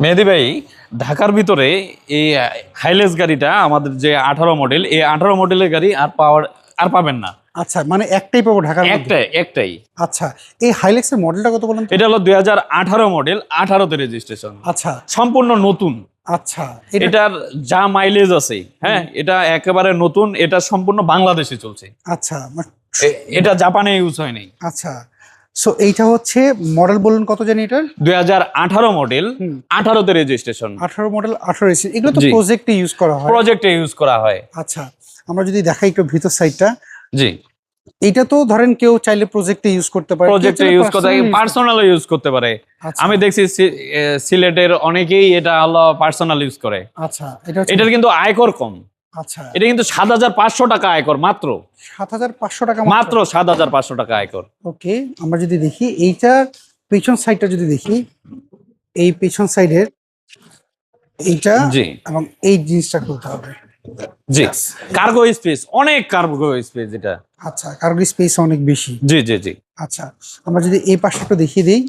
মেহেদী ভাই, ঢাকার ভিতরে এই হাইলেক্স গাড়িটা আমাদের যে 18 মডেল, এই 18 মডেলের গাড়ি আর পাবেন না। আচ্ছা, মানে একটাই পাবো ঢাকার মধ্যে? একটাই। আচ্ছা, এই হাইলেক্সের মডেলটা কত বলেন তো? এটা হলো 2018 মডেল, 18তে রেজিস্ট্রেশন। আচ্ছা সম্পূর্ণ নতুন। আচ্ছা, এটার যা মাইলেজ আছে, হ্যাঁ, এটা একেবারে নতুন। এটা সম্পূর্ণ বাংলাদেশে চলছে। আচ্ছা এটা জাপানে ইউজ হয়নি। আচ্ছা, সো এইটা হচ্ছে মডেল বলুন কত জানি এটার? 2018 মডেল, 18তে রেজিস্ট্রেশন। 18 মডেল 18 এসি, এগুলো তো জি। প্রজেক্টে ইউজ করা হয়। প্রজেক্টে ইউজ করা হয়। আচ্ছা, আমরা যদি দেখাই একটু ভিতর সাইডটা, জি, এইটা তো ধরেন কেউ চাইলে প্রজেক্টে ইউজ করতে পারে, প্রজেক্টে ইউজ করতে পারে, পার্সোনাল ইউজ করতে পারে। আচ্ছা। আমি দেখছি সিলেটের অনেকেই এটা হলো পার্সোনাল ইউজ করে। আচ্ছা, এটা হচ্ছে, এটার কিন্তু আয়কর কম। আচ্ছা, এটা কিন্তু 7,500 টাকা আয়কর, মাত্র 7,500 টাকা মাত্র 7,500 টাকা আয়কর। ওকে, আমরা যদি দেখি এইটা পেছন সাইডটা যদি দেখি, এই পেছন সাইডের এইটা জি এবং এই জিনিসটা খুলতে হবে। জি, কার্গো স্পেস, অনেক কার্গো স্পেস এটা। আচ্ছা, কার্গো স্পেস অনেক বেশি। জি জি জি। আচ্ছা, আমরা যদি এই পাশে একটু দেখিয়ে দিই,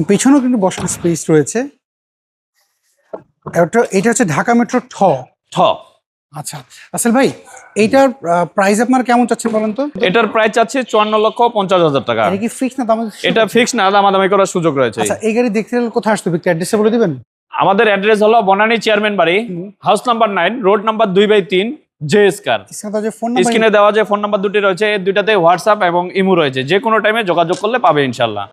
পেছনেও কিন্তু বসার স্পেস রয়েছে। এটা হচ্ছে ঢাকা মেট্রো ঠ। ঠ। আচ্ছা, আসল ভাই, এইটার প্রাইস আপনার কেমন চাচ্ছেন বলেন তো? এটার প্রাইস চাচ্ছে 54,50,000 টাকা। এটা কি ফিক্স না দাম? এটা ফিক্স না, দামাদামি করার সুযোগ রয়েছে। আচ্ছা, এই গাড়ি দেখতে গেলে কোথায় আসতে হবে, একটু অ্যাড্রেসে বলে দিবেন? আমাদের অ্যাড্রেস হলো বনানী চেয়ারম্যান বাড়ি, house number 9, road number 2/3, J কার। স্ক্রিনে দেওয়া যে ফোন নাম্বার দুটি রয়েছে, এর দুইটাতে হোয়াটসঅ্যাপ এবং ইমো রয়েছে। যে কোনো টাইমে যোগাযোগ করলে পাবে ইনশাল্লাহ।